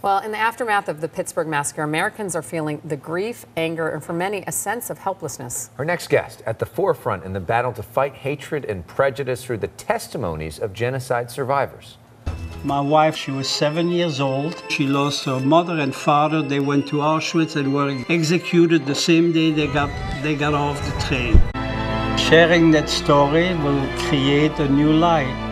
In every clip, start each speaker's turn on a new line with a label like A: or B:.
A: Well, in the aftermath of the Pittsburgh massacre, Americans are feeling the grief, anger, and for many, a sense of helplessness.
B: Our next guest, at the forefront in the battle to fight hatred and prejudice through the testimonies of genocide survivors.
C: My wife, she was 7 years old. She lost her mother and father. They went to Auschwitz and were executed the same day they got off the train. Sharing that story will create a new light.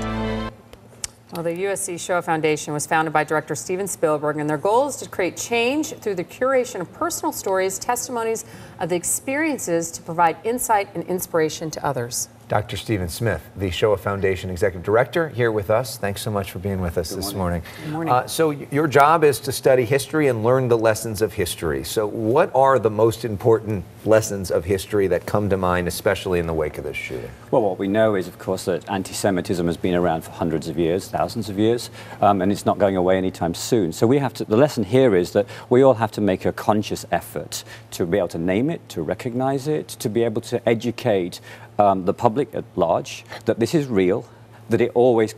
A: Well, the USC Shoah Foundation was founded by director Steven Spielberg, and their goal is to create change through the curation of personal stories, testimonies of the experiences to provide insight and inspiration to others.
B: Dr. Stephen Smith, the Shoah Foundation Executive Director, here with us. Thanks so much for being with us this morning.
A: Good morning.
B: So your job is to study history and learn the lessons of history. So what are the most important lessons of history that come to mind, especially in the wake of this shooting?
D: Well, what we know is, of course, that anti-Semitism has been around for hundreds of years, thousands of years, and it's not going away anytime soon. So we have to, the lesson here is that we all have to make a conscious effort to be able to name it, to recognize it, to be able to educate the public at large that this is real, that it always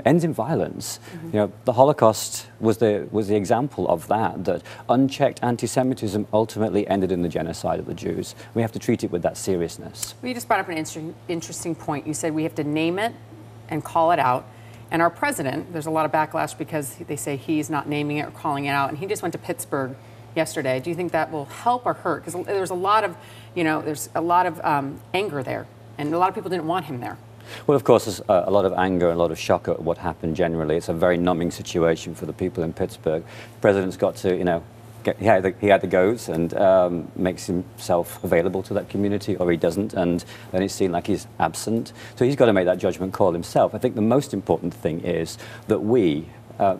D: ends in violence. Mm-hmm. You know, the Holocaust was the example of that, that unchecked anti-Semitism ultimately ended in the genocide of the Jews. We have to treat it with that seriousness.
A: Well, you just brought up an interesting point. You said we have to name it and call it out. And our president, there's a lot of backlash because they say he's not naming it or calling it out, and he just went to Pittsburgh yesterday. Do you think that will help or hurt? Because there's a lot of, anger there, and a lot of people didn't want him there.
D: Well, of course, there's a lot of anger and a lot of shock at what happened generally. It's a very numbing situation for the people in Pittsburgh. The president's got to, he had the goes and makes himself available to that community, or he doesn't, and then it seemed like he's absent. So he's got to make that judgment call himself. I think the most important thing is that we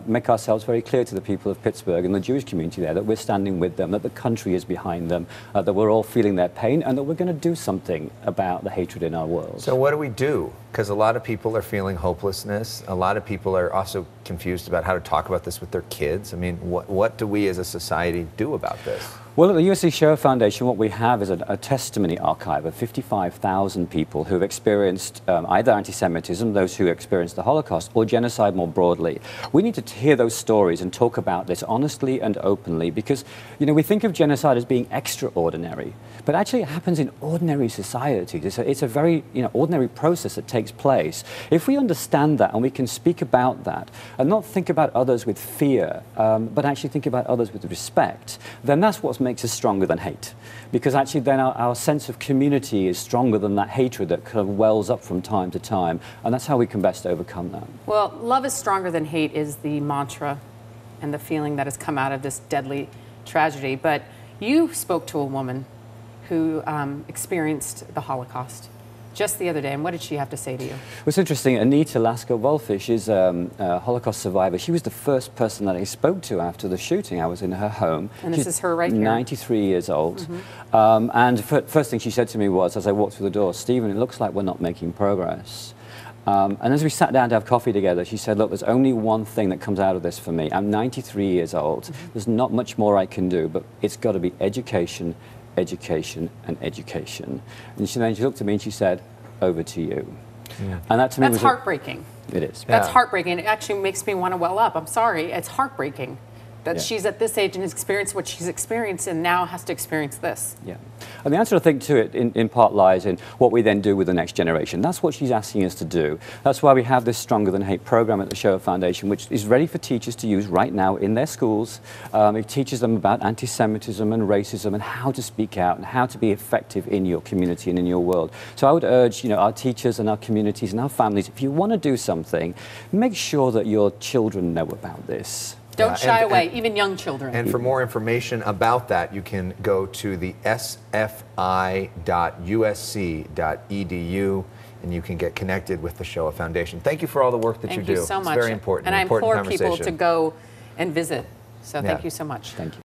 D: make ourselves very clear to the people of Pittsburgh and the Jewish community there that we're standing with them, that the country is behind them, that we're all feeling their pain, and that we're going to do something about the hatred in our world.
B: So what do we do? Because a lot of people are feeling hopelessness. A lot of people are also confused about how to talk about this with their kids. I mean, what do we as a society do about this?
D: Well, at the USC Shoah Foundation, what we have is a testimony archive of 55,000 people who've experienced either anti-Semitism, those who experienced the Holocaust, or genocide more broadly. We need to hear those stories and talk about this honestly and openly, because, we think of genocide as being extraordinary, but actually it happens in ordinary societies. It's a very, ordinary process that takes place. If we understand that and we can speak about that and not think about others with fear, but actually think about others with respect, then that's what makes us stronger than hate, because actually then our sense of community is stronger than that hatred that kind of wells up from time to time, and that's how we can best overcome that.
A: Well, love is stronger than hate is the mantra and the feeling that has come out of this deadly tragedy, but you spoke to a woman who experienced the Holocaust just the other day, and what did she have to say to you?
D: It's interesting. Anita Lasker-Wolfish is a Holocaust survivor. She was the first person that I spoke to after the shooting. I was in her home.
A: And this is her right here?
D: 93 years old.
A: Mm-hmm.
D: And first thing she said to me was, as I walked through the door, "Stephen, it looks like we're not making progress." And as we sat down to have coffee together, she said, "Look, there's only one thing that comes out of this for me. I'm 93 years old. Mm-hmm. There's not much more I can do, but it's got to be education, education, and education." And then she looked at me and she said, "Over to you."
B: Yeah.
D: And that to me was
A: heartbreaking.
D: It is.
A: That's heartbreaking. It actually makes me want to well up. I'm sorry. It's heartbreaking that she's at this age and has experienced what she's experienced and now has to experience this.
D: Yeah. And the answer, I think, to it in part lies in what we then do with the next generation. That's what she's asking us to do. That's why we have this Stronger Than Hate program at the Shoah Foundation, which is ready for teachers to use right now in their schools. It teaches them about anti-Semitism and racism and how to speak out and how to be effective in your community and in your world. So I would urge, our teachers and our communities and our families, if you want to do something, make sure that your children know about this.
A: Don't shy away, even young children.
B: And for more information about that, you can go to the sfi.usc.edu, and you can get connected with the Shoah Foundation. Thank you for all the work that you do.
A: Thank you so much.
B: It's very important.
A: And I implore
B: conversation.
A: people to go and visit. So thank you so much.
D: Thank you.